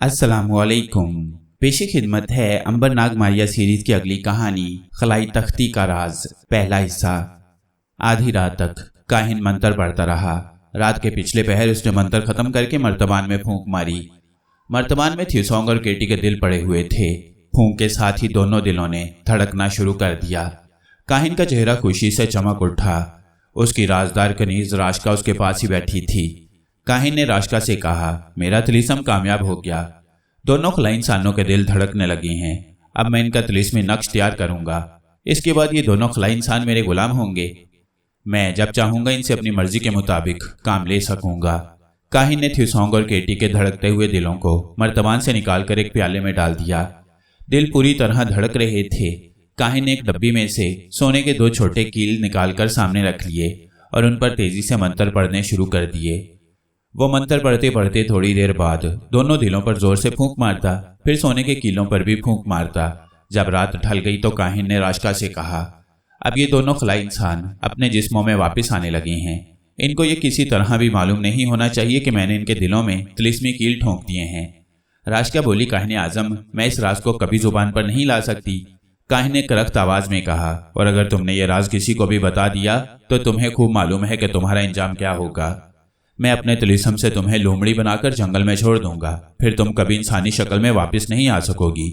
अस्सलामुअलैकुम। पेशे खिदमत है अंबर नाग मारिया सीरीज की अगली कहानी खलाई तख्ती का राज, पहला हिस्सा। आधी रात तक काहिन मंत्र पढ़ता रहा। रात के पिछले पहर उसने मंत्र खत्म करके मर्तबान में फूंक मारी। मर्तबान में थ्यूसोंग और केटी के दिल पड़े हुए थे। फूंक के साथ ही दोनों दिलों ने धड़कना शुरू कर दिया। काहिन का चेहरा खुशी से चमक उठा। उसकी राजदार कनीज राशका उसके पास ही बैठी थी। काहिन ने राशका से कहा, मेरा तिलिस्म कामयाब हो गया। दोनों खलाई इंसानों के दिल धड़कने लगे हैं। अब मैं इनका तिलिस्मी नक्श तैयार करूंगा। इसके बाद ये दोनों खलाई इंसान मेरे गुलाम होंगे। मैं जब चाहूंगा इनसे अपनी मर्जी के मुताबिक काम ले सकूंगा। काहिन ने थ्यूसोंग और केटी के धड़कते हुए दिलों को मर्तबान से निकालकर एक प्याले में डाल दिया। दिल पूरी तरह धड़क रहे थे। काहिन ने एक डब्बी में से सोने के 2 छोटे कील निकालकर सामने रख लिए और उन पर तेजी से मंत्र पढ़ने शुरू कर दिए। वो मंत्र पढ़ते पढ़ते थोड़ी देर बाद दोनों दिलों पर जोर से फूंक मारता, फिर सोने के कीलों पर भी फूंक मारता। जब रात ढल गई तो काहिन ने राशका से कहा, अब ये दोनों खलाई इंसान अपने जिस्मों में वापस आने लगे हैं। इनको ये किसी तरह भी मालूम नहीं होना चाहिए कि मैंने इनके दिलों में तिलिस्मी कील ठोंक दिए हैं। राशका बोली, काहिन आजम, मैं इस राज को कभी जुबान पर नहीं ला सकती। काहिन ने करख्त आवाज में कहा, और अगर तुमने ये राज किसी को भी बता दिया तो तुम्हें खूब मालूम है कि तुम्हारा इंजाम क्या होगा। मैं अपने तिलिस्म से तुम्हें लोमड़ी बनाकर जंगल में छोड़ दूंगा, फिर तुम कभी इंसानी शक्ल में वापस नहीं आ सकोगी।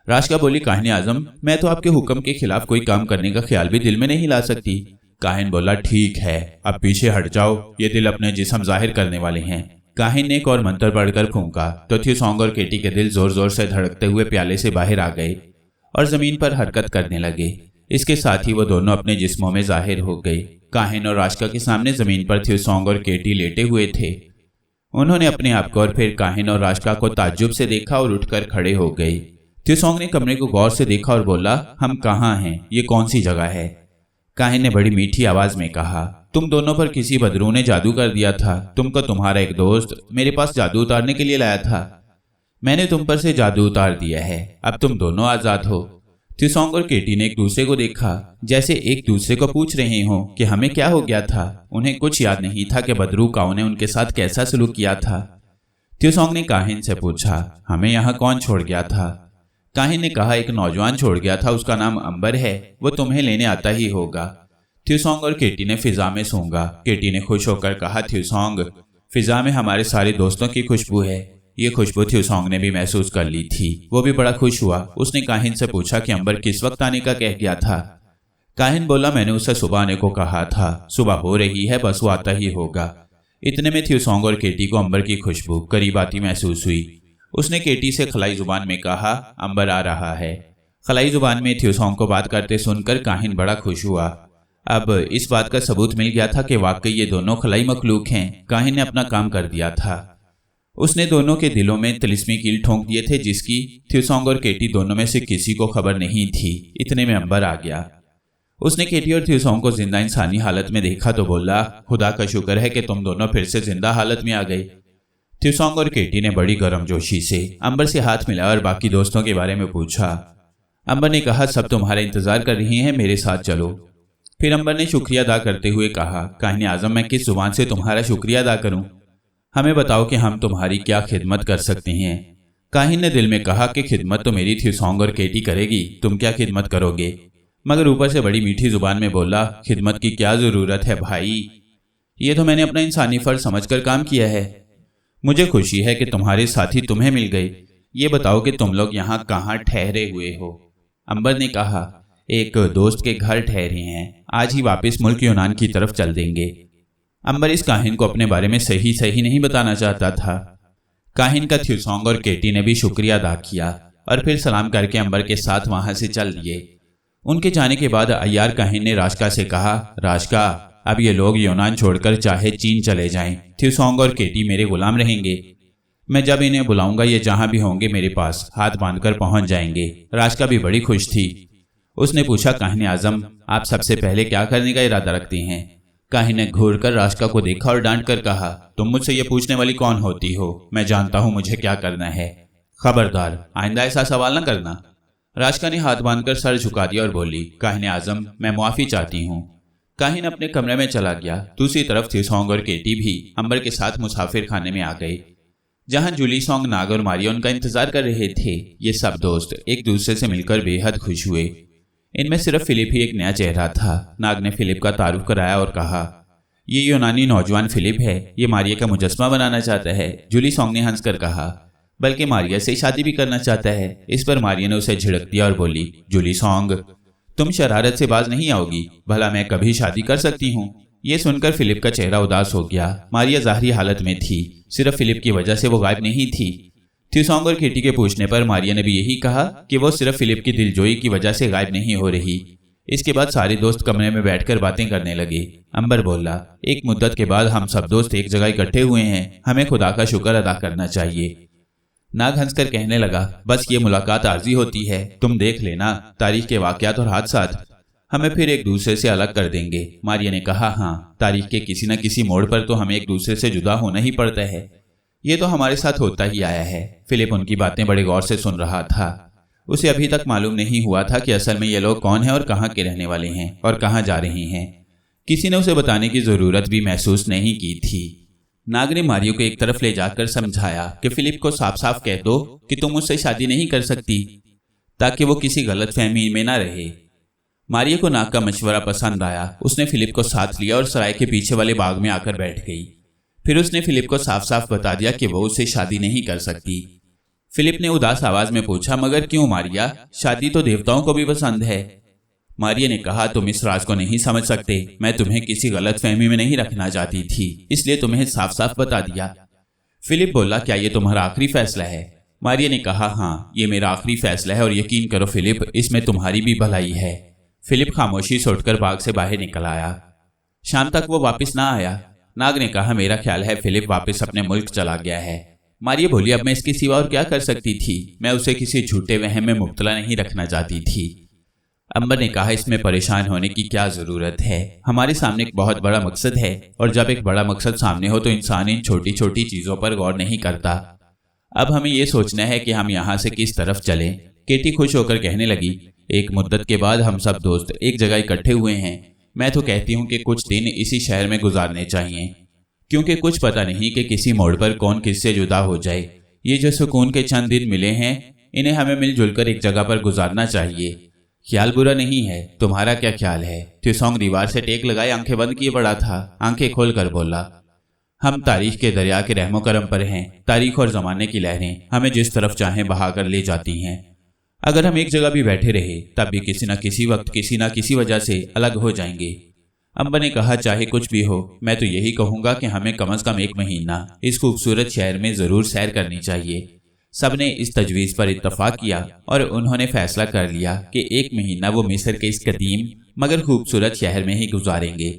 राशका बोली, काहिन आजम, मैं तो आपके हुक्म के खिलाफ कोई काम करने का ख्याल भी दिल में नहीं ला सकती। काहिन बोला, ठीक है, अब पीछे हट जाओ, ये दिल अपने जिस्म जाहिर करने वाले हैं। काहिन ने एक और मंत्र पढ़कर फूंका तो थ्यूसोंग और केटी के दिल जोर जोर से धड़कते हुए प्याले से बाहर आ गए और जमीन पर हरकत करने लगे। इसके साथ ही वो दोनों अपने जिस्मों में जाहिर हो गए। काहिन और राशका के सामने जमीन पर थ्यूसोंग और केटी लेटे हुए थे। उन्होंने अपने आप को और फिर काहिन और राशका को ताज्जुब से देखा और उठकर खड़े हो गए। थ्यूसोंग ने कमरे को गौर से देखा और बोला, हम कहाँ हैं? ये कौन सी जगह है? काहिन ने बड़ी मीठी आवाज में कहा, तुम दोनों पर किसी बदरू ने जादू कर दिया था। तुमको तुम्हारा एक दोस्त मेरे पास जादू उतारने के लिए लाया था। मैंने तुम पर से जादू उतार दिया है। अब तुम दोनों आजाद हो। थ्यूसोंग और केटी ने एक दूसरे को देखा, जैसे एक दूसरे को पूछ रहे हो कि हमें क्या हो गया था। उन्हें कुछ याद नहीं था कि बदरू काऊ ने उनके साथ कैसा सलूक किया था। थ्यूसोंग ने काहिन से पूछा, हमें यहाँ कौन छोड़ गया था? काहिन ने कहा, एक नौजवान छोड़ गया था, उसका नाम अंबर है, वो तुम्हें लेने आता ही होगा। थ्यूसोंग और केटी ने फिजा में सूंघा। केटी ने खुश होकर कहा, थ्यूसोंग, फिजा में हमारे सारे दोस्तों की खुशबू है। ये खुशबू थ्यूसोंग ने भी महसूस कर ली थी। वो भी बड़ा खुश हुआ। उसने काहिन से पूछा कि अंबर किस वक्त आने का कह गया था। काहिन बोला, मैंने उसे सुबह आने को कहा था। सुबह हो रही है, बस वो आता ही होगा। इतने में थ्यूसोंग और केटी को अंबर की खुशबू करीब आती महसूस हुई। उसने केटी से खलाई जुबान में कहा, अंबर आ रहा है। खलाई जुबान में थ्यूसोंग को बात करते सुनकर काहिन बड़ा खुश हुआ। अब इस बात का सबूत मिल गया था कि वाकई ये दोनों खलाई मखलूक हैं। काहिन ने अपना काम कर दिया था। उसने दोनों के दिलों में तिलिस्मी कील ठोंक दिए थे, जिसकी थ्यूसोंग और केटी दोनों में से किसी को खबर नहीं थी। इतने में अंबर आ गया। उसने केटी और थ्यूसोंग को जिंदा इंसानी हालत में देखा तो बोला, खुदा का शुक्र है कि तुम दोनों फिर से जिंदा हालत में आ गए। थ्यूसोंग और केटी ने बड़ी गर्मजोशी से अंबर से हाथ मिलाया और बाकी दोस्तों के बारे में पूछा। अंबर ने कहा, सब तुम्हारा इंतजार कर रही हैं, मेरे साथ चलो। फिर अंबर ने शुक्रिया अदा करते हुए कहा, काहिन आजम, मैं किस जुबान से तुम्हारा शुक्रिया अदा करूं? हमें बताओ कि हम तुम्हारी क्या खिदमत कर सकते हैं। काहिन ने दिल में कहा कि खिदमत तो मेरी थ्यूसोंग और केटी करेगी, तुम क्या खिदमत करोगे? मगर ऊपर से बड़ी मीठी जुबान में बोला, खिदमत की क्या जरूरत है भाई, ये तो मैंने अपना इंसानी फर्ज समझकर काम किया है। मुझे खुशी है कि तुम्हारे साथी तुम्हें मिल गए। ये बताओ कि तुम लोग यहाँ कहाँ ठहरे हुए हो? अंबर ने कहा, एक दोस्त के घर ठहरे हैं, आज ही वापस मुल्क यूनान की तरफ चल देंगे। अंबर इस काहिन को अपने बारे में सही सही नहीं बताना चाहता था। काहिन का थ्यूसोंग और केटी ने भी शुक्रिया अदा किया और फिर सलाम करके अंबर के साथ वहां से चल दिए। उनके जाने के बाद अय्यार काहिन ने राशका से कहा, राशका, अब ये लोग यूनान छोड़कर चाहे चीन चले जाएं, थ्यूसोंग और केटी मेरे गुलाम रहेंगे। मैं जब इन्हें बुलाऊंगा ये जहां भी होंगे मेरे पास हाथ बांधकर पहुंच जाएंगे। राशका भी बड़ी खुश थी। उसने पूछा, काहिन आजम, आप सबसे पहले क्या करने का इरादा रखते हैं? काहिन ने घूरकर राशका को देखा और डांट कर कहा, तुम मुझसे ये पूछने वाली कौन होती हो? मैं जानता हूं मुझे क्या करना है। खबरदार, आइंदा ऐसा सवाल न करना। राशका ने हाथ बांधकर सर झुका दिया और बोली, काहिन आजम, मैं मुआफी चाहती हूँ। काहिन अपने कमरे में चला गया। दूसरी तरफ थ्यूसोंग और केटी भी अंबर के साथ मुसाफिर खाने में आ गए। जहां जूली सॉन्ग, नाग और मारिया उनका इंतजार कर रहे थे। ये सब दोस्त एक दूसरे से मिलकर बेहद खुश हुए। इनमें सिर्फ फिलिप ही एक नया चेहरा था। नाग ने फिलिप का तारुफ कराया और कहा, ये यूनानी नौजवान फिलिप है, ये मारिया का मुजस्समा बनाना चाहता है। जूली सॉन्ग ने हंसकर कहा, बल्कि मारिया से शादी भी करना चाहता है। इस पर मारिया ने उसे झिड़क दिया और बोली, जूली सॉन्ग, तुम शरारत से बाज नहीं आओगी, भला मैं कभी शादी कर सकती हूँ। ये सुनकर फिलिप का चेहरा उदास हो गया। मारिया ज़ाहरी हालत में थी, सिर्फ फिलिप की वजह से वो गायब नहीं थी। थ्यूसॉन्ग और केटी के पूछने पर मारिया ने भी यही कहा कि वो सिर्फ फिलिप की दिलजोई की वजह से गायब नहीं हो रही। इसके बाद सारे दोस्त कमरे में बैठकर बातें करने लगे। अंबर बोला, एक मुद्दत के बाद हम सब दोस्त एक जगह इकट्ठे हुए हैं, हमें खुदा का शुक्र अदा करना चाहिए। नाग हंसकर कहने लगा, बस ये मुलाकात आर्जी होती है, तुम देख लेना, तारीख के वाकयात और हादसात हमें फिर एक दूसरे से अलग कर देंगे। मारिया ने कहा, हाँ, तारीख के किसी न किसी मोड़ पर तो हमें एक दूसरे से जुदा होना ही पड़ता है। ये तो हमारे साथ होता ही आया है। फिलिप उनकी बातें बड़े गौर से सुन रहा था। उसे अभी तक मालूम नहीं हुआ था कि असल में ये लोग कौन हैं और कहाँ के रहने वाले हैं और कहाँ जा रहे हैं। किसी ने उसे बताने की जरूरत भी महसूस नहीं की थी। नाग ने मारिया को एक तरफ ले जाकर समझाया कि फिलिप को साफ साफ कह दो कि तुम उससे शादी नहीं कर सकती, ताकि वो किसी गलतफहमी में ना रहे। मारिया को नाग का मशवरा पसंद आया। उसने फिलिप को साथ लिया और सराय के पीछे वाले बाग में आकर बैठ गई। फिर उसने फिलिप को साफ साफ बता दिया कि वो उससे शादी नहीं कर सकती। फिलिप ने उदास आवाज में पूछा, मगर क्यों मारिया, शादी तो देवताओं को भी पसंद है। मारिया ने कहा, तुम इस राज को नहीं समझ सकते, मैं तुम्हें किसी गलतफहमी में नहीं रखना चाहती थी, इसलिए तुम्हें साफ साफ बता दिया। फिलिप बोला, क्या ये तुम्हारा आखिरी फैसला है? मारिया ने कहा, हाँ, ये मेरा आखिरी फैसला है और यकीन करो फिलिप, इसमें तुम्हारी भी भलाई है। फिलिप खामोशी से उठकर बाग से बाहर निकल आया। शाम तक वो वापस ना आया। नाग ने कहा, मेरा ख्याल है फिलिप वापस अपने मुल्क चला गया है। मारिया बोली, अब मैं इसके सिवा और क्या कर सकती थी? मैं उसे किसी झूठे वहम में मुब्तला नहीं रखना चाहती थी। अंबर ने कहा, इसमें परेशान होने की क्या जरूरत है? हमारे सामने एक बहुत बड़ा मकसद है और जब एक बड़ा मकसद सामने हो तो इंसान इन छोटी छोटी चीजों पर गौर नहीं करता। अब हमें यह सोचना है कि हम यहाँ से किस तरफ चलें। केटी खुश होकर कहने लगी, एक मुद्दत के बाद हम सब दोस्त एक जगह इकट्ठे हुए हैं। मैं तो कहती हूँ कि कुछ दिन इसी शहर में गुजारने चाहिए, क्योंकि कुछ पता नहीं कि किसी मोड़ पर कौन किससे जुदा हो जाए। ये जो सुकून के चंद दिन मिले हैं, इन्हें हमें मिलजुल कर एक जगह पर गुजारना चाहिए। ख्याल बुरा नहीं है, तुम्हारा क्या ख्याल है? थ्यूसॉन्ग दीवार से टेक लगाए आंखें बंद किए पड़ा था। आंखें खोलकर बोला, हम तारीख के दरिया के रहमो करम पर हैं। तारीख और जमाने की लहरें हमें जिस तरफ चाहें बहा कर ले जाती हैं। अगर हम एक जगह भी बैठे रहे तब भी किसी न किसी वक्त किसी न किसी वजह से अलग हो जाएंगे। अंबर ने कहा, चाहे कुछ भी हो, मैं तो यही कहूंगा कि हमें कम से कम एक महीना इस खूबसूरत शहर में जरूर सैर करनी चाहिए। सबने इस तजवीज़ पर इत्तफाक किया और उन्होंने फैसला कर लिया कि एक महीना वो मिस्र के इस कदीम मगर खूबसूरत शहर में ही गुजारेंगे।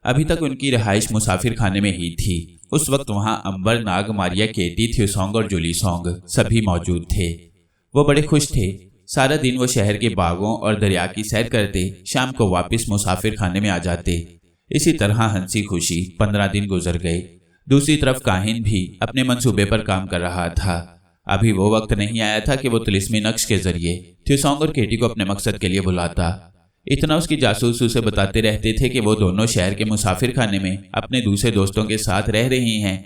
अभी तक उनकी रिहाइश मुसाफिर खाने में ही थी। उस वक्त वहां अंबर, नाग, मारिया, केटी, थ्यूसॉन्ग और जूली सॉन्ग सभी मौजूद थे। वो बड़े खुश थे। सारा दिन वो शहर के बागों और दरिया की सैर करते, शाम को वापस मुसाफिर खाने में आ जाते। इसी तरह हंसी खुशी 15 दिन गुजर गए। दूसरी तरफ काहिन भी अपने मंसूबे पर काम कर रहा था। अभी वो वक्त नहीं आया था कि वो तिलिस्मी नक्श के जरिए थ्यूसॉन्ग और केटी को अपने मकसद के लिए बुलाता। इतना उसकी जासूस उसे बताते रहते थे कि वो दोनों शहर के मुसाफिर खाने में अपने दूसरे दोस्तों के साथ रह रही हैं।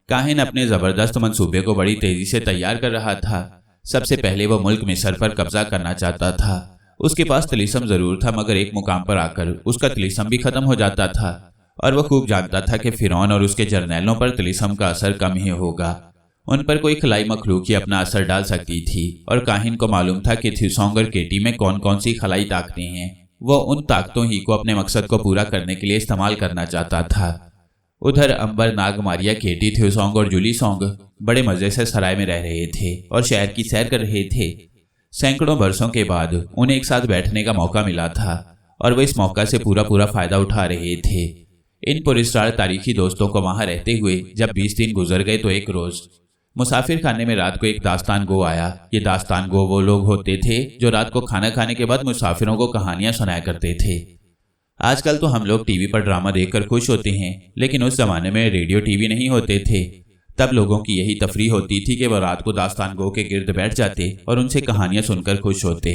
काहिन अपने जबरदस्त मंसूबे को बड़ी तेजी से तैयार कर रहा था। सबसे पहले वो मुल्क मिस्र पर कब्जा करना चाहता था। उसके पास तिलिस्म जरूर था, मगर एक मुकाम पर आकर उसका तिलिस्म भी खत्म हो जाता था और वह खूब जानता था कि फिरौन और उसके जर्नैलों पर तिलिस्म का असर कम ही होगा। उन पर कोई खलाई मखलूक ही अपना असर डाल सकती थी और काहिन को मालूम था कि थ्यूसॉन्ग और केटी में कौन कौन सी खलाई ताकतें हैं। वो उन ताकतों ही को अपने मकसद को पूरा करने के लिए इस्तेमाल करना चाहता था। उधर अंबर, नाग, मारिया, केटी, थ्यूसॉन्ग और जूली सॉन्ग बड़े मजे से सराय में रह रहे थे और शहर की सैर कर रहे थे। सैकड़ों बरसों के बाद उन्हें एक साथ बैठने का मौका मिला था और वे इस मौका से पूरा फायदा उठा रहे थे। इन पुरस्कार तारीखी दोस्तों को वहां रहते हुए जब 20 दिन गुजर गए तो एक रोज मुसाफिर खाने में रात को एक दास्तान गो आया। ये दास्तान गो वो लोग होते थे जो रात को खाना खाने के बाद मुसाफिरों को कहानियां सुनाया करते थे। आजकल तो हम लोग टीवी पर ड्रामा देखकर खुश होते हैं, लेकिन उस जमाने में रेडियो टीवी नहीं होते थे। तब लोगों की यही तफरीह होती थी कि वह रात को दास्तान गो के गिर्द बैठ जाते और उनसे कहानियां सुनकर खुश होते।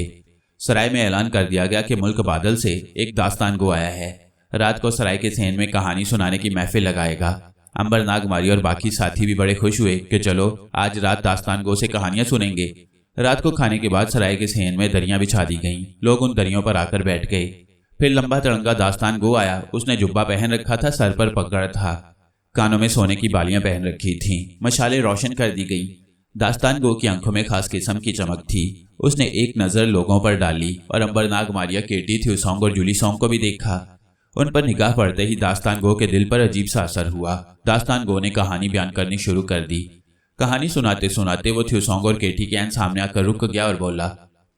सराय में ऐलान कर दिया गया कि मुल्क बादल से एक दास्तान गो आया है। रात को सराय के सहन में कहानी सुनाने की महफिल लगाएगा। अंबर, नागमारी और बाकी साथी भी बड़े खुश हुए कि चलो आज रात दास्तान गो से कहानियां सुनेंगे। रात को खाने के बाद सराय के सेहन में दरियां बिछा दी गईं। लोग उन दरियों पर आकर बैठ गए। फिर लंबा तिरंगा दास्तान गो आया। उसने जुब्बा पहन रखा था, सर पर पगड़ था, कानों में सोने की बालियां पहन रखी थीं। मशालें रोशन कर दी गई। दास्तान गो की आंखों में खास किस्म की चमक थी। उसने एक नजर लोगों पर डाली और अंबर, नागमारिया, केटी, थ्यूसोंग और जूली सोंग को भी देखा। उन पर निगाह पड़ते ही दास्तान गो के दिल पर अजीब सा असर हुआ। दास्तान गो ने कहानी बयान करनी शुरू कर दी। कहानी सुनाते सुनाते वो थ्यूसोंग और केटी के सामने आकर रुक गया और बोला,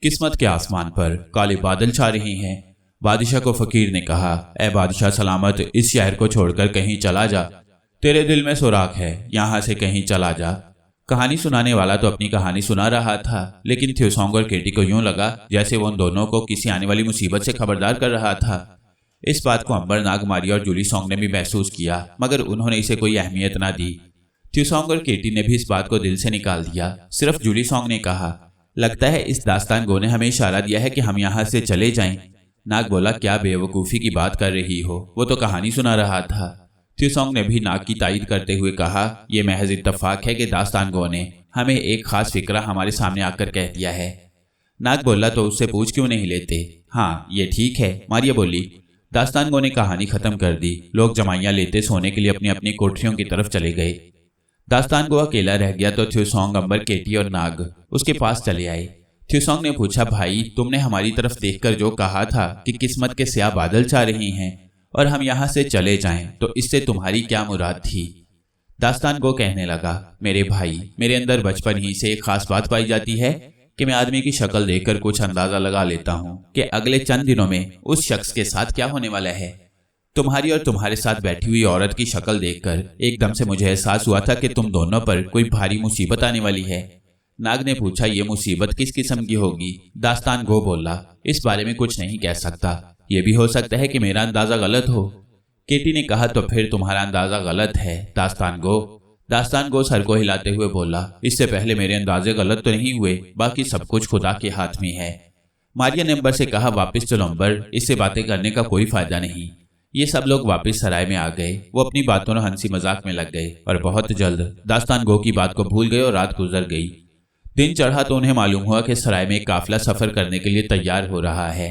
किस्मत के आसमान पर काले बादल छा रहे हैं। बादशाह को फकीर ने कहा, ए बादशाह सलामत, इस शहर को छोड़कर कहीं चला जा। तेरे दिल में सुराख है, यहाँ से कहीं चला जा। कहानी सुनाने वाला तो अपनी कहानी सुना रहा था, लेकिन थ्यूसोंग और केटी को यूं लगा जैसे वो उन दोनों को किसी आने वाली मुसीबत से खबरदार कर रहा था। इस बात को अंबर, नागमारी और जूली सोंग ने भी महसूस किया, मगर उन्होंने इसे कोई अहमियत ना दी। थ्यूसोंग और केटी ने भी इस बात को दिल से निकाल दिया। सिर्फ जूली सोंग ने कहा, लगता है इस दास्तान गो ने हमें इशारा दिया है कि हम यहाँ से चले जाएं। नाग बोला, क्या बेवकूफ़ी की बात कर रही हो, वो तो कहानी सुना रहा था। थ्यूसोंग ने भी नाग की तायीद करते हुए कहा, यह महज इत्तफाक है कि दास्तान गो ने हमें एक खास फिक्रा हमारे सामने आकर कह दिया है। नाग बोला, तो उससे पूछ क्यों नहीं लेते? हाँ, ये ठीक है, मारिया बोली। दास्तान गो ने कहानी खत्म कर दी। लोग जमाइयाँ लेते सोने के लिए अपनी अपनी कोठरियों की तरफ चले गए। दास्तान गो अकेला रह गया तो थ्यूसोंग, अंबर, केटी और नाग उसके पास चले आए। थ्यूसोंग ने पूछा, भाई, तुमने हमारी तरफ देखकर जो कहा था कि किस्मत के स्याह बादल छा रहे हैं और हम यहाँ से चले जाएं, तो इससे तुम्हारी क्या मुराद थी? दास्तान गो कहने लगा, मेरे भाई, मेरे अंदर बचपन ही से एक खास बात पाई जाती है कि मैं आदमी की शक्ल देखकर कुछ अंदाजा लगा लेता हूँ कि अगले चंद दिनों में उस शख्स के साथ क्या होने वाला है। तुम्हारी और तुम्हारे साथ बैठी हुई औरत की शक्ल देखकर एकदम से मुझे एहसास हुआ था कि तुम दोनों पर कोई भारी मुसीबत आने वाली है। नाग ने पूछा, ये मुसीबत किस किस्म की होगी? दास्तान गो बोला, इस बारे में कुछ नहीं कह सकता, यह भी हो सकता है कि मेरा अंदाजा गलत हो। केटी ने कहा, तो फिर तुम्हारा अंदाजा गलत है दास्तान गो। दास्तान गो सर को हिलाते हुए बोला, इससे पहले मेरे अंदाजे गलत तो नहीं हुए, बाकी सब कुछ खुदा के हाथ में है। मारिया ने अंबर से कहा, वापस चलो अंबर, इससे बातें करने का कोई फायदा नहीं। ये सब लोग वापस सराय में आ गए। वो अपनी बातों और हंसी मजाक में लग गए और बहुत जल्द दास्तान गो की बात को भूल गए और रात गुजर गई। दिन चढ़ा तो उन्हें मालूम हुआ कि सराय में एक काफिला सफर करने के लिए तैयार हो रहा है।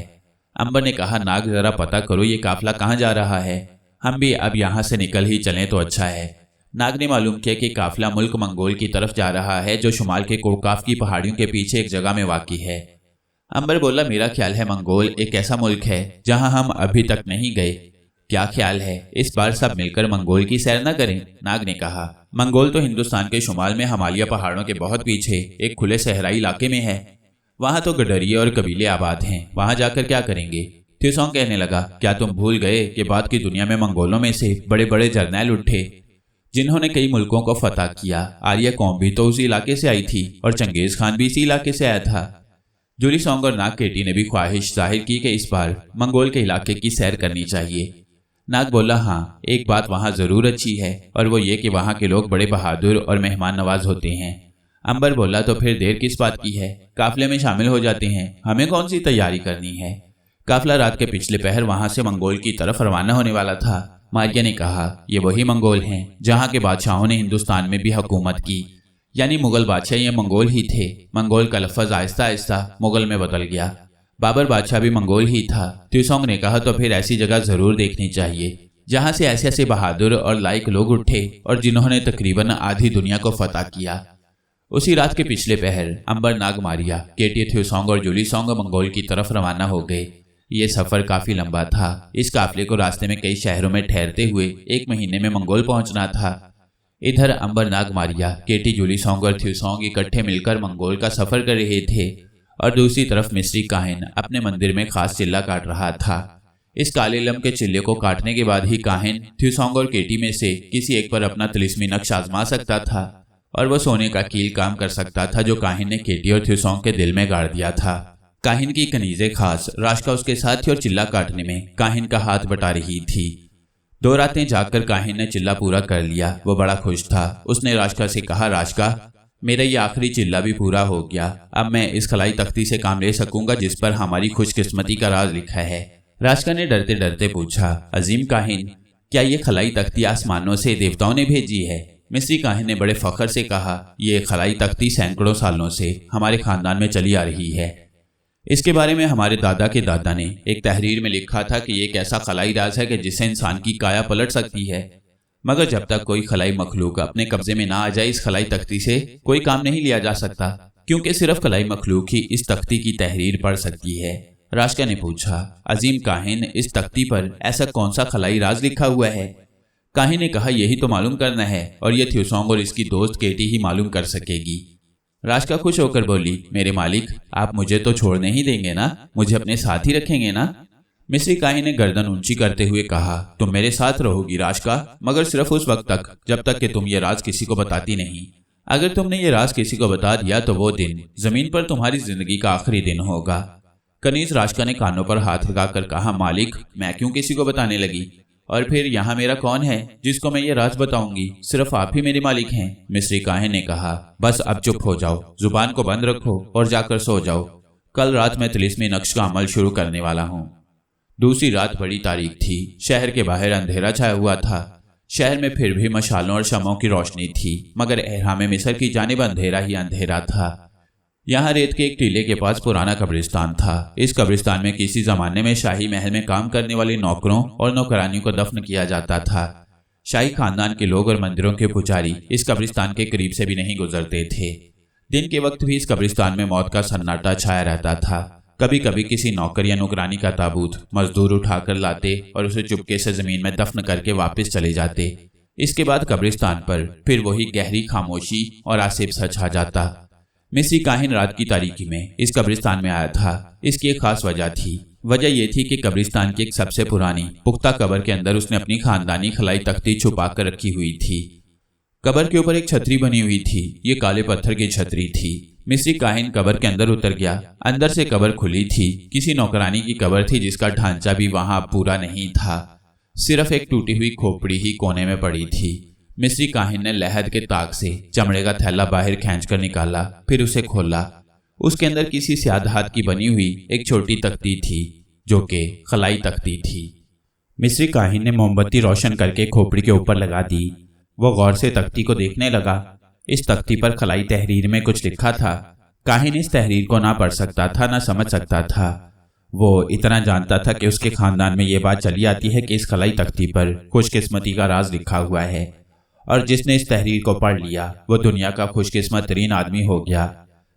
अंबर ने कहा, नाग, जरा पता करो ये काफिला कहाँ जा रहा है, हम भी अब यहाँ से निकल ही चलें तो अच्छा है। नाग ने मालूम किया कि काफिला मुल्क मंगोल की तरफ जा रहा है, जो शुमाल के कोकाफ की पहाड़ियों के पीछे एक जगह में वाक़ी है। अंबर बोला, मेरा ख्याल है मंगोल एक ऐसा मुल्क है जहाँ हम अभी तक नहीं गए। क्या ख्याल है, इस बार सब मिलकर मंगोल की सैर न करें? नाग ने कहा, मंगोल तो हिंदुस्तान के शुमाल में हिमालय पहाड़ों के बहुत पीछे एक खुले सहराई इलाके में है। वहां तो गडरिये और कबीले आबाद हैं, वहां जाकर क्या करेंगे? थ्यूसोंग कहने लगा, क्या तुम भूल गए कि बाद की दुनिया में मंगोलों में से बड़े बड़े जर्नैल उठे जिन्होंने कई मुल्कों को फतह किया। आर्य कौम भी तो उसी इलाके से आई थी और चंगेज खान भी इसी इलाके से आया था। जूली सोंग और नाग केटी ने भी ख्वाहिश जाहिर की कि इस बार मंगोल के इलाके की सैर करनी चाहिए। नाग बोला, हाँ, एक बात वहाँ जरूर अच्छी है और वो ये कि वहाँ के लोग बड़े बहादुर और मेहमान नवाज होते हैं। अंबर बोला, तो फिर देर किस बात की है, काफिले में शामिल हो जाते हैं, हमें कौन सी तैयारी करनी है? काफिला रात के पिछले पहर वहां से मंगोल की तरफ रवाना होने वाला था। मारिया ने कहा, ये वही मंगोल हैं जहाँ के बादशाहों ने हिंदुस्तान में भी हुकूमत की, यानी मुगल बादशाह ये मंगोल ही थे। मंगोल का लफ्ज आहिस्ता आहिस्ता मुगल में बदल गया। बाबर बादशाह भी मंगोल ही था। थ्यूसोंग ने कहा, तो फिर ऐसी जगह जरूर देखनी चाहिए जहां से ऐसे ऐसे बहादुर और लायक लोग उठे और जिन्होंने तकरीबन आधी दुनिया को फतह किया। उसी रात के पिछले पहर अंबर, नाग, मारिया, केटी, थ्यूसोंग और जूली सोंग मंगोल की तरफ रवाना हो गए। ये सफर काफी लंबा था। इस काफिले को रास्ते में कई शहरों में ठहरते हुए 1 महीने में मंगोल पहुंचना था। इधर अंबर, नाग, मारिया, केटी, जूली सोंग और थ्यूसोंग इकट्ठे मिलकर मंगोल का सफर कर रहे थे और दूसरी तरफ मिस्री काहिन अपने मंदिर में खास चिल्ला काट रहा था। इस काले लम के चिल्ले को काटने के बाद ही काहिन थ्यूसोंग और केटी में से किसी एक पर अपना तिलिस्मी नक्श आजमा सकता था और वह सोने का कील काम कर सकता था जो काहिन ने केटी और थ्यूसोंग के दिल में गाड़ दिया था। काहिन की कनीज़े खास राशका उसके साथ थी और चिल्ला काटने में काहिन का हाथ बटा रही थी। 2 रातें जागकर काहिन ने चिल्ला पूरा कर लिया। वो बड़ा खुश था। उसने राशका से कहा, राशका, मेरा ये आखिरी चिल्ला भी पूरा हो गया। अब मैं इस खलाई तख्ती से काम ले सकूंगा जिस पर हमारी खुशकिस्मती का राज लिखा है। राशका ने डरते डरते पूछा, अजीम काहिन, क्या ये खलाई तख्ती आसमानों से देवताओं ने भेजी है? मिस्री काहिन ने बड़े फख्र से कहा, ये खलाई तख्ती सैकड़ों सालों से हमारे खानदान में चली आ रही है। इसके बारे में हमारे दादा के दादा ने एक तहरीर में लिखा था कि ये एक ऐसा खलाई राज है कि जिससे इंसान की काया पलट सकती है। मगर जब तक कोई खलाई मखलूक अपने कब्जे में ना आ जाए, इस खलाई तख्ती से कोई काम नहीं लिया जा सकता, क्योंकि सिर्फ खलाई मखलूक ही इस तख्ती की तहरीर पढ़ सकती है। राशिका ने पूछा, अजीम काहिन, इस तख्ती पर ऐसा कौन सा खलाई राज लिखा हुआ है? काहिन ने कहा, यही तो मालूम करना है और ये थ्यूसोंग और इसकी दोस्त केटी ही मालूम कर सकेगी। राशिका खुश होकर बोली, मेरे मालिक, आप मुझे तो छोड़ने ही देंगे ना? मुझे अपने साथ ही रखेंगे ना? मिस्री काहिन ने गर्दन ऊंची करते हुए कहा, तुम मेरे साथ रहोगी राशिका, मगर सिर्फ उस वक्त तक जब तक कि तुम ये राज किसी को बताती नहीं। अगर तुमने ये राज किसी को बता दिया तो वो दिन जमीन पर तुम्हारी जिंदगी का आखिरी दिन होगा। कनीज राशिका ने कानों पर हाथ लगाकर कहा, मालिक, मैं क्यों किसी को बताने लगी? और फिर यहाँ मेरा कौन है जिसको मैं ये राज बताऊंगी? सिर्फ आप ही मेरे मालिक हैं। मिस्री काहिन ने कहा, बस अब चुप हो जाओ, जुबान को बंद रखो और जाकर सो जाओ। कल रात मैं तिलिस्मी नक्श का अमल शुरू करने वाला हूँ। दूसरी रात बड़ी तारीख थी। शहर के बाहर अंधेरा छाया हुआ था। शहर में फिर भी मशालों और शमों की रोशनी थी, मगर एहराम मिस्र की जानिब अंधेरा ही अंधेरा था। यहाँ रेत के एक टीले के पास पुराना कब्रिस्तान था। इस कब्रिस्तान में किसी जमाने में शाही महल में काम करने वाले नौकरों और नौकरानियों को दफन किया जाता था। शाही खानदान के लोग और मंदिरों के पुजारी इस कब्रिस्तान के करीब से भी नहीं गुजरते थे। दिन के वक्त भी इस कब्रिस्तान में मौत का सन्नाटा छाया रहता था। कभी कभी किसी नौकर या नौकरानी का ताबूत मजदूर उठाकर लाते और उसे चुपके से जमीन में दफन करके वापस चले जाते। इसके बाद कब्रिस्तान पर फिर वही गहरी खामोशी और आसिफ सा छा जाता। मिस्री काहिन रात की तारीकी में इस कब्रिस्तान में आया था। इसकी एक खास वजह थी। वजह यह थी कि कब्रिस्तान की एक सबसे पुरानी पुख्ता कब्र के अंदर उसने अपनी खानदानी खलाई तख्ती छुपा कर रखी हुई थी। कब्र के ऊपर एक छतरी बनी हुई थी। ये काले पत्थर की छतरी थी। मिस्री काहिन कब्र के अंदर उतर गया। अंदर से कब्र खुली थी। किसी नौकरानी की कब्र थी जिसका ढांचा भी वहां पूरा नहीं था। सिर्फ एक टूटी हुई खोपड़ी ही कोने में पड़ी थी। मिस्री काहिन ने लहद के ताक से चमड़े का थैला बाहर खींचकर निकाला, फिर उसे खोला। उसके अंदर किसी स्याद हाथ की बनी हुई एक छोटी तख्ती थी, जो कि खलाई तख्ती थी। मिस्री काहिन ने मोमबत्ती रोशन करके खोपड़ी के ऊपर लगा दी। वो गौर से तख्ती को देखने लगा। इस तख्ती पर खलाई तहरीर में कुछ लिखा था। काहिन इस तहरीर को ना पढ़ सकता था, ना समझ सकता था। वो इतना जानता था कि उसके खानदान में ये बात चली आती है कि इस खलाई तख्ती पर खुशकिस्मती का राज लिखा हुआ है, और जिसने इस तहरीर को पढ़ लिया वो दुनिया का खुशकिस्मत तरीन आदमी हो गया।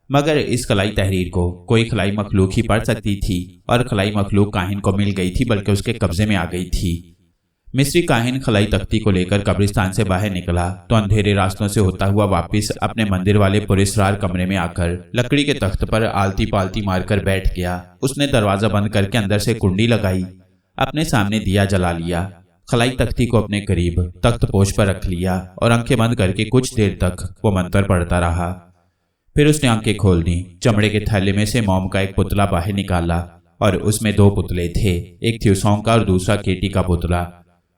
मगर इस खलाई तहरीर को कोई खलाई मखलूक ही पढ़ सकती थी, और खलाई मखलूक काहिन को मिल गई थी, बल्कि उसके कब्जे में आ गई थी। मिस्री काहिन खलाई तख्ती को लेकर कब्रिस्तान से बाहर निकला तो अंधेरे रास्तों से होता हुआ वापस अपने मंदिर वाले पुरस्रार कमरे में आकर लकड़ी के तख्त पर आलती पालती मारकर बैठ गया। उसने दरवाजा बंद करके अंदर से कुंडी लगाई, अपने सामने दिया जला लिया, खलाई तख्ती को अपने करीब तख्त पोश पर रख लिया और आंखें बंद करके कुछ देर तक वो मंत्र पढ़ता रहा। फिर उसने आंखें खोल दी। चमड़े के थैले में से मोम का एक पुतला बाहर निकाला और उसमें दो पुतले थे, एक थ्यूसोंग का और दूसरा केटी का पुतला।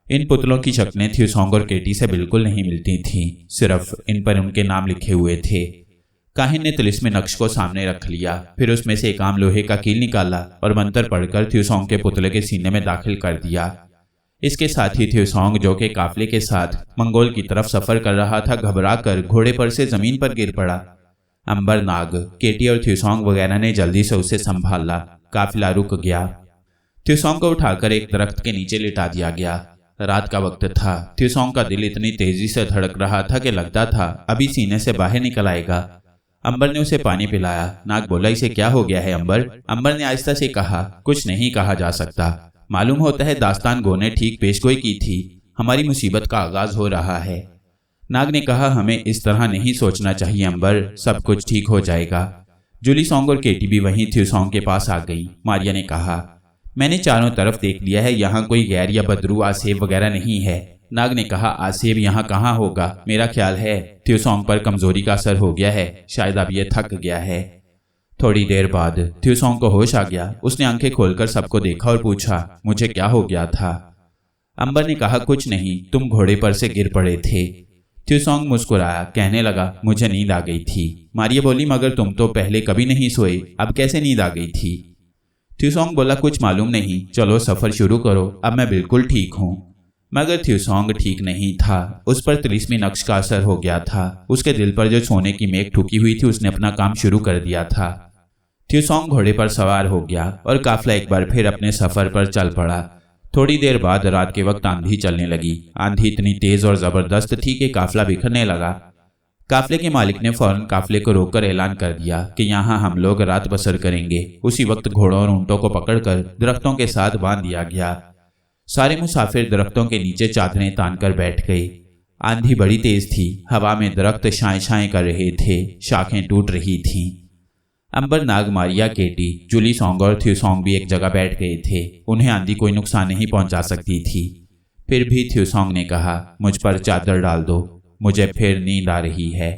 इन पुतलों की शक्लें थ्यूसोंग और केटी से बिल्कुल नहीं मिलती थीं, सिर्फ इन पर उनके नाम लिखे हुए थे। काहिन ने तिलिस्मी नक्श को सामने रख लिया, फिर उसमें से एक आम लोहे का कील निकाला और मंत्र पढ़कर थ्यूसोंग के पुतले के सीने में दाखिल कर दिया। इसके साथ ही थ्यूसोंग, जो कि काफले के साथ मंगोल की तरफ सफर कर रहा था, घबरा कर घोड़े पर से जमीन पर गिर पड़ा। अंबर नाग, केटी और थ्यूसोंग वगैरह ने जल्दी से उसे संभाला। काफिला रुक गया। थ्यूसोंग को उठाकर एक दरख्त के नीचे लिटा दिया गया। रात का वक्त था। थ्यूसोंग का दिल इतनी तेजी से धड़क रहा था कि लगता था अभी सीने से बाहर निकल आएगा। अंबर ने उसे पानी पिलाया। नाग बोला, इसे क्या हो गया है अंबर? अंबर ने आहिस्ता से कहा, कुछ नहीं कहा जा सकता। मालूम होता है दास्तान गो ने ठीक पेशगोई की थी। हमारी मुसीबत का आगाज हो रहा है। नाग ने कहा, हमें इस तरह नहीं सोचना चाहिए अंबर, सब कुछ ठीक हो जाएगा। जूली सॉन्ग और केटी भी वहीं थ्यूसोंग के पास आ गई। मारिया ने कहा, मैंने चारों तरफ देख लिया है, यहाँ कोई गैर या बदरू आसेब वगैरह नहीं है। नाग ने कहा, आसेब यहाँ कहाँ होगा? मेरा ख्याल है थ्यूसोंग पर कमजोरी का असर हो गया है, शायद अब ये थक गया है। थोड़ी देर बाद थ्यूसोंग को होश आ गया। उसने आंखें खोलकर सबको देखा और पूछा, मुझे क्या हो गया था? अंबर ने कहा, कुछ नहीं, तुम घोड़े पर से गिर पड़े थे। थ्यूसोंग मुस्कुराया, कहने लगा, मुझे नींद आ गई थी। मारिया बोली, मगर तुम तो पहले कभी नहीं सोए, अब कैसे नींद आ गई थी? थ्यूसोंग बोला, कुछ मालूम नहीं, चलो सफर शुरू करो, अब मैं बिल्कुल ठीक हूँ। मगर थ्यूसोंग ठीक नहीं था। उस पर तिलिस्मी नक्श का असर हो गया था। उसके दिल पर जो सोने की मेघ ठुकी हुई थी उसने अपना काम शुरू कर दिया था। थ्यूसोंग घोड़े पर सवार हो गया और काफिला एक बार फिर अपने सफर पर चल पड़ा। थोड़ी देर बाद रात के वक्त आंधी चलने लगी। आंधी इतनी तेज और जबरदस्त थी कि काफिला बिखरने लगा। काफिले के मालिक ने फौरन काफिले को रोककर ऐलान कर दिया कि यहाँ हम लोग रात बसर करेंगे। उसी वक्त घोड़ों और ऊंटों को पकड़कर दरख्तों के साथ बांध दिया गया। सारे मुसाफिर दरख्तों के नीचे चादरें तानकर बैठ गए। आंधी बड़ी तेज थी। हवा में दरख्त शाएं शाएं कर रहे थे, शाखें टूट रही थीं। अंबर, नाग, मारिया, केटी, जुली सोंग और थ्यूसोंग भी एक जगह बैठ गए थे। उन्हें आंधी कोई नुकसान नहीं पहुंचा सकती थी। फिर भी थ्यूसोंग ने कहा, मुझ पर चादर डाल दो, मुझे फिर नींद आ रही है।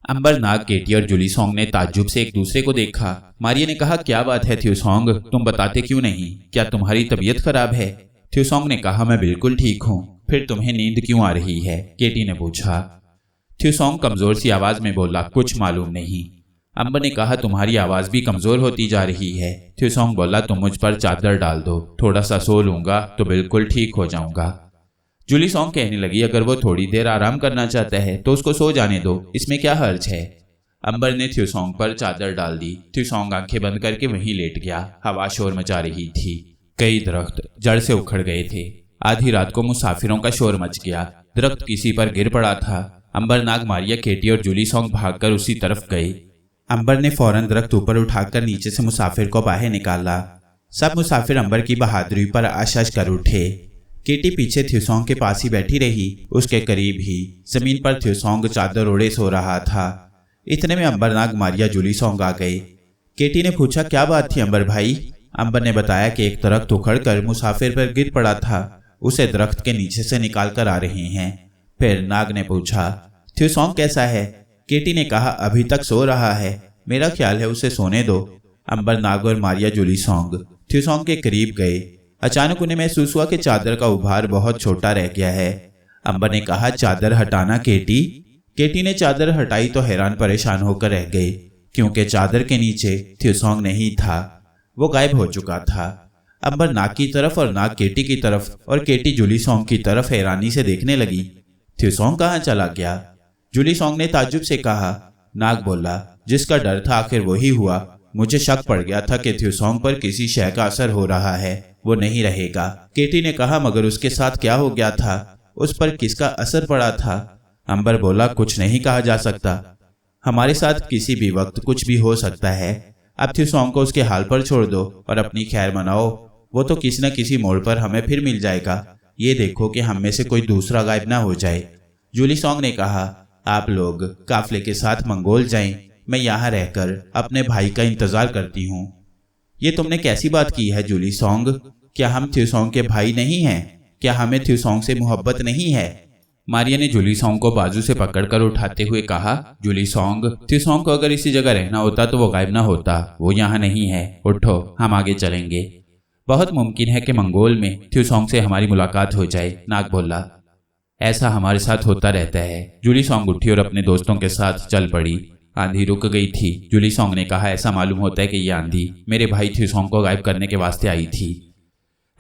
अंबर, नाग, केटी और जुली सोंग ने ताज्जुब से एक दूसरे को देखा। मारिया ने कहा, क्या बात है थ्यूसोंग, तुम बताते क्यों नहीं? क्या तुम्हारी तबीयत खराब है? थ्यूसोंग ने कहा, मैं बिल्कुल ठीक हूँ। फिर तुम्हें नींद क्यों आ रही है? केटी ने पूछा। थ्यूसोंग कमजोर सी आवाज में बोला, कुछ मालूम नहीं। अंबर ने कहा, तुम्हारी आवाज भी कमजोर होती जा रही है। थ्यूसोंग बोला, तुम मुझ पर चादर डाल दो, थोड़ा सा सो लूंगा तो बिल्कुल ठीक हो जाऊंगा। जुली सोंग कहने लगी, अगर वो थोड़ी देर आराम करना चाहता है तो उसको सो जाने दो, इसमें क्या हर्ज है। अंबर ने थ्यूसोंग पर चादर डाल दी। थ्यूसोंग आंखें बंद करके वहीं लेट गया। हवा शोर मचा रही थी। कई दरख्त जड़ से उखड़ गए थे। आधी रात को मुसाफिरों का शोर मच गया। दरख्त किसी पर गिर पड़ा था। अंबर, नाग, मारिया, केटी और जुली सोंग भागकर उसी तरफ गए। अंबर ने फौरन दरख्त ऊपर उठाकर नीचे से मुसाफिर को बाहर निकाला। सब मुसाफिर अंबर की बहादुरी पर आश्चर्य कर उठे। केटी पीछे थ्यूसोंग के पास ही बैठी रही। उसके करीब ही जमीन पर थ्यूसोंग चादर ओढ़े सो रहा था। इतने में अंबर, नाग, मारिया, जुली सोंग आ गए। केटी ने पूछा, क्या बात थी अंबर भाई? अंबर ने बताया कि एक दरख्त उखड़कर मुसाफिर पर गिर पड़ा था, उसे दरख्त के नीचे से निकाल कर आ रहे हैं। फिर नाग ने पूछा, थ्यूसोंग कैसा है? केटी ने कहा, अभी तक सो रहा है, मेरा ख्याल है उसे सोने दो। अंबर, नाग और मारिया, जुली सोंग थ्यूसोंग के करीब गए। अचानक उन्हें महसूस हुआ कि चादर का उभार बहुत छोटा रह गया है। अंबर ने कहा, चादर हटाना केटी। केटी ने चादर हटाई तो हैरान परेशान होकर रह गए, क्योंकि चादर के नीचे थ्यूसोंग नहीं था, वो गायब हो चुका था। अंबर नाग की तरफ और नाग केटी की तरफ और केटी जुली सोंग की तरफ हैरानी से देखने लगी। थ्यूसोंग कहाँ चला गया? जुली सोंग ने ताज्जुब से कहा। नाग बोला, जिसका डर था आखिर वही हुआ। मुझे शक पड़ गया था कि थ्यूसोंग पर किसी शय का असर हो रहा है, वो नहीं रहेगा। केटी ने कहा, मगर उसके साथ क्या हो गया था? उस पर किसका असर पड़ा था? अंबर बोला, कुछ नहीं कहा जा सकता, हमारे साथ किसी भी वक्त कुछ भी हो सकता है। अब थ्यूसोंग को उसके हाल पर छोड़ दो और अपनी खैर मनाओ, वो तो किसी न किसी मोड़ पर हमें फिर मिल जाएगा। ये देखो कि हम में से कोई दूसरा गायब ना हो जाए। जुली सोंग ने कहा, आप लोग काफिले के साथ मंगोल जाएं, मैं यहाँ रहकर अपने भाई का इंतजार करती हूँ। ये तुमने कैसी बात की है जुली सोंग? क्या हम थ्यूसोंग के भाई नहीं हैं? क्या हमें थ्यूसोंग से मोहब्बत नहीं है? मारिया ने जुली सोंग को बाजू से पकड़कर उठाते हुए कहा, जुली सोंग, थ्यूसोंग को अगर इसी जगह रहना होता तो वो गायब ना होता, वो यहाँ नहीं है। उठो, हम आगे चलेंगे। बहुत मुमकिन है कि मंगोल में थ्यूसोंग से हमारी मुलाकात हो जाए। नाग बोला, ऐसा हमारे साथ होता रहता है। जुली सोंग उठी और अपने दोस्तों के साथ चल पड़ी। आंधी रुक गई थी। जुली सोंग ने कहा, ऐसा मालूम होता है कि ये आंधी मेरे भाई थ्यूसोंग को गायब करने के वास्ते आई थी।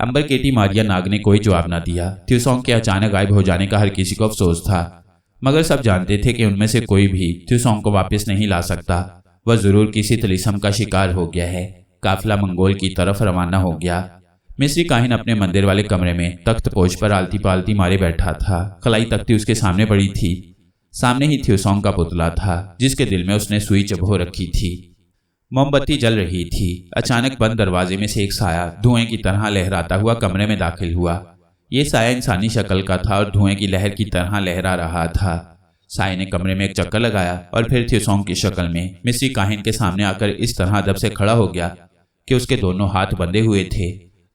अंबर, केटी, मारिया, नाग ने कोई जवाब न दिया। थ्यूसोंग के अचानक गायब हो जाने का हर किसी को अफसोस था, मगर सब जानते थे कि उनमें से कोई भी थ्यूसोंग को वापस नहीं ला सकता। वह जरूर किसी तिलिस्म का शिकार हो गया है। काफिला मंगोल की तरफ रवाना हो गया। मिस्री काहिन अपने मंदिर वाले कमरे में तख्त पोश पर आलती पालती मारे बैठा था। खलाई तख्ती उसके सामने पड़ी थी। सामने ही थ्यूसोंग का पुतला था, जिसके दिल में उसने सुई चबो रखी थी। मोमबत्ती जल रही थी। अचानक बंद दरवाजे में से एक साया धुएं की तरह लहराता हुआ कमरे में दाखिल हुआ। ये साया इंसानी शक्ल का था और धुएं की लहर की तरह लहरा रहा था। साये ने कमरे में एक चक्कर लगाया और फिर थ्यूसोंग की शक्ल में मिस्री काहिन के सामने आकर इस तरह अदब से खड़ा हो गया कि उसके दोनों हाथ बंधे हुए थे,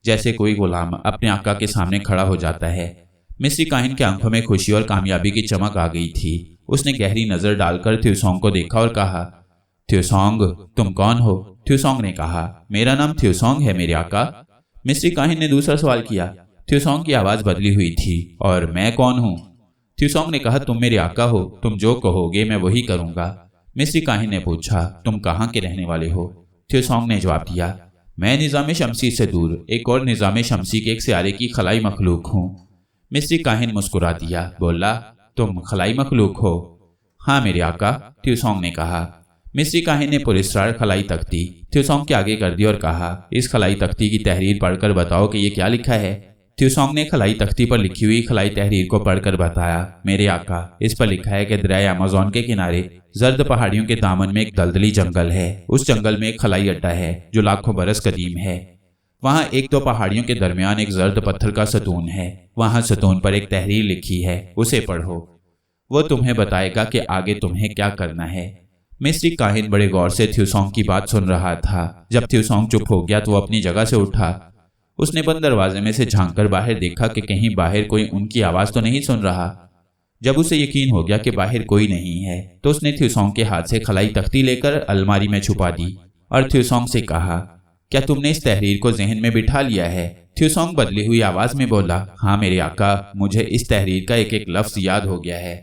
जैसे कोई गुलाम अपने आका के सामने खड़ा हो जाता है। मिस्री काहिन की आंखों में खुशी और कामयाबी की चमक आ गई थी। उसने गहरी नजर डालकर थ्यूसोंग को देखा और कहा, थ्यूसोंग, तुम कौन हो? थ्यूसोंग ने कहा, मेरा नाम थ्यूसोंग है मेरे आका। मिस्री काहिन ने दूसरा सवाल किया। थ्यूसोंग की आवाज बदली हुई थी, और मैं कौन हूँ? थ्यूसोंग ने कहा, तुम मेरे आका हो, तुम जो कहोगे मैं वही करूंगा। मिस्री काहिन ने पूछा, तुम कहाँ के रहने वाले हो? थ्यूसोंग ने जवाब दिया, मैं निज़ाम शमसी से दूर एक और निज़ाम शमसी के एक सियारे की खलाई मखलूक हूँ। मिस्री काहिन मुस्कुरा दिया, बोला, तुम खलाई मखलूक हो? हाँ मेरे आका, त्यूसोंग ने कहा। मिस्री काहिन ने पुरस्कार खलाई तख्ती त्यूसोंग के आगे कर दी और कहा, इस खलाई तख्ती की तहरीर पढ़कर बताओ कि ये क्या लिखा है। त्यूसोंग ने खलाई तख्ती पर लिखी हुई खलाई तहरीर को पढ़कर बताया, मेरे आका, इस पर लिखा है कि दरिया अमेज़न के किनारे जर्द पहाड़ियों के दामन में एक दलदली जंगल है। उस जंगल में एक खलाई अड्डा है जो लाखों बरस कदीम है। वहाँ एक दो पहाड़ियों के दरमियान एक जर्द पत्थर का सतून है। वहाँ सतून पर एक तहरीर लिखी है, उसे पढ़ो। वो तुम्हें बताएगा कि आगे तुम्हें क्या करना है। मिस्री काहिन बड़े गौर से त्यूसोंग की बात सुन रहा था। जब त्यूसोंग चुप हो गया तो वो अपनी जगह से उठा। उसने बंद दरवाजे में से झांककर बाहर देखा कि कहीं बाहर कोई उनकी आवाज तो नहीं सुन रहा। जब उसे यकीन हो गया कि बाहर कोई नहीं है तो उसने त्यूसोंग के हाथ से खलाई तख्ती लेकर अलमारी में छुपा दी और त्यूसोंग से कहा, क्या तुमने इस तहरीर को जहन में बिठा लिया है? त्यूसोंग बदली हुई आवाज में बोला, हाँ मेरे आका, मुझे इस तहरीर का एक एक लफ्ज याद हो गया है।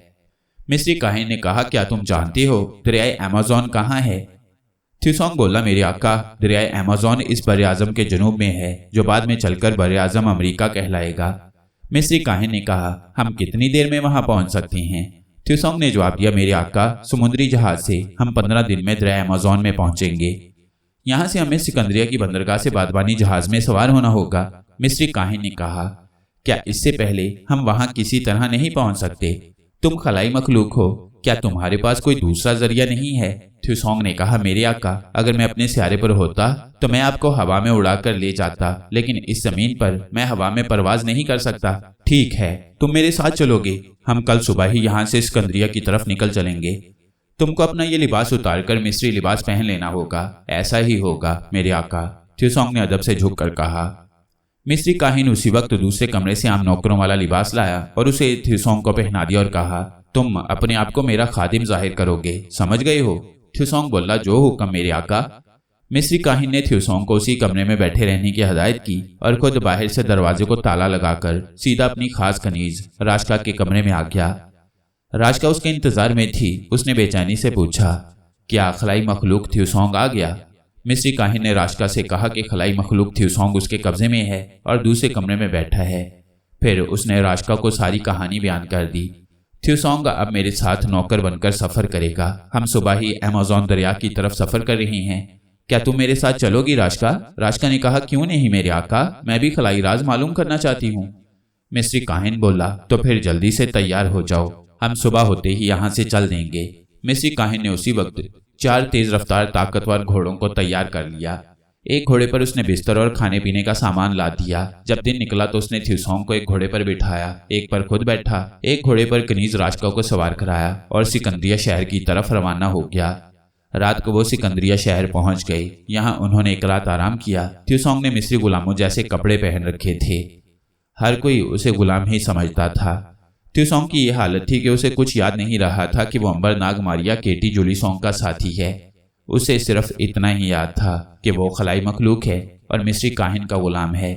मिस्री काहिन ने कहा, क्या तुम जानती हो दरियाए अमेज़न कहाँ है? त्यूसोंग बोला, मेरे आका, दरियाए अमेज़न इस बर आज़म के जनूब में है जो बाद में चलकर बर आज़म अमरीका कहलाएगा। मिस्री काहिन ने कहा, हम कितनी देर में वहां पहुंच सकते हैं? त्यूसोंग ने जवाब दिया, मेरे आका, समुद्री जहाज से हम 15 दिन में दरियाए अमेज़न में पहुंचेंगे। यहाँ से हमें सिकंदरिया की बंदरगाह से बादबानी जहाज में सवार होना होगा। मिस्री काहिन ने कहा, क्या इससे पहले हम वहां किसी तरह नहीं पहुंच सकते? तुम खलाई मखलूक हो, क्या तुम्हारे पास कोई दूसरा जरिया नहीं है? त्यूसोंग ने कहा, मेरे आका, अगर मैं अपने सियारे पर होता तो मैं आपको हवा में उड़ाकर ले जाता, लेकिन इस जमीन पर मैं हवा में परवाज नहीं कर सकता। ठीक है, तुम मेरे साथ चलोगे। हम कल सुबह ही यहाँ से सिकंदरिया की तरफ निकल चलेंगे। तुमको अपना ये लिबास उतारकर मिस्री लिबास पहन लेना होगा। ऐसा ही होगा मेरे आका, त्यूसोंग ने अदब से झुककर कहा। मिस्री काहिन उसी वक्त दूसरे कमरे से आम नौकरों वाला लिबास लाया और उसे त्यूसोंग को पहना दिया और कहा, तुम अपने आप को मेरा खादिम जाहिर करोगे, समझ गए हो? त्यूसोंग बोला, जो हुक्म मेरे आका। मिस्री काहिन ने त्यूसोंग को उसी कमरे में बैठे रहने की हदायत की और खुद बाहर से दरवाजे को ताला लगाकर सीधा अपनी खास कनीज राशका के कमरे में आ गया। राशका उसके इंतजार में थी। उसने बेचैनी से पूछा, क्या खलाई मखलूक त्यूसोंग आ गया? मिस्री काहिन ने राशका से कहा कि खलाई मखलूक त्यूसोंग उसके कब्जे में है और दूसरे कमरे में बैठा है। फिर उसने राशका को सारी कहानी बयान कर दी। त्यूसोंग अब मेरे साथ नौकर बनकर सफर करेगा। हम सुबह ही अमेज़न दरिया की तरफ सफर कर रहे हैं। क्या तुम मेरे साथ चलोगी राशका? राशका ने कहा, क्यों नहीं मेरे आका, मैं भी खलाई राज मालूम करना चाहती हूँ। मिस्री काहिन बोला, तो फिर जल्दी से तैयार हो जाओ, हम सुबह होते ही यहाँ से चल देंगे। मिस्री काहिन ने उसी वक्त 4 तेज रफ्तार ताकतवर घोड़ों को तैयार कर लिया। एक घोड़े पर उसने बिस्तर और खाने पीने का सामान ला दिया। जब दिन निकला तो उसने त्यूसोंग को एक घोड़े पर बिठाया, एक पर खुद बैठा। एक घोड़े पर कनीज राशका को सवार कराया और सिकंदरिया शहर की तरफ रवाना हो गया। रात को वो सिकंदरिया शहर पहुंच गए। यहाँ उन्होंने एक रात आराम किया। त्यूसोंग ने मिस्री गुलामों जैसे कपड़े पहन रखे थे। हर कोई उसे गुलाम ही समझता था। त्यूसोंग की यह हालत थी कि उसे कुछ याद नहीं रहा था कि वो अंबरनाग मारिया केटी जुलीसोंग का साथी है। उसे सिर्फ इतना ही याद था कि वो खलाई मखलूक है और मिस्री काहिन का गुलाम है।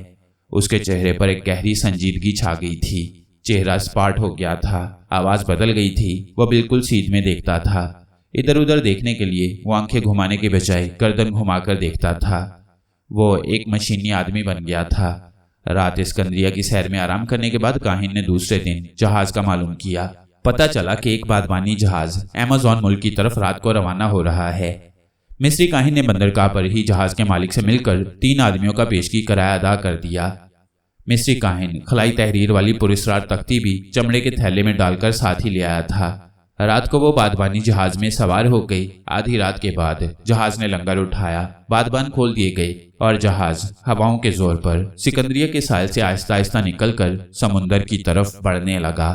उसके चेहरे पर एक गहरी संजीदगी छा गई थी। चेहरा स्पाट हो गया था, आवाज बदल गई थी। वो बिल्कुल सीध में देखता था। इधर उधर देखने के लिए वो आंखें घुमाने के बजाय गर्दन घुमाकर देखता था। वो एक मशीनी आदमी बन गया था। रात सिकंदरिया की सैर में आराम करने के बाद काहिन ने दूसरे दिन जहाज का मालूम किया। पता चला कि एक बादबानी जहाज अमेज़न मुल्क की तरफ रात को रवाना हो रहा है। मिस्री काहिन ने बंदरगाह पर ही जहाज के मालिक से मिलकर 3 आदमियों का पेशगी किराया अदा कर दिया। मिस्री काहिन खलाई तहरीर वाली पुरस्कार तख्ती भी चमड़े के थैले में डालकर साथ ही ले आया था। रात को वो बादबानी जहाज में सवार हो गई। आधी रात के बाद जहाज ने लंगर उठाया, बादबान खोल दिए गए और जहाज हवाओं के जोर पर सिकंदरिया के साहिल से आहिस्ता आहिस्ता निकलकर समुंदर की तरफ बढ़ने लगा।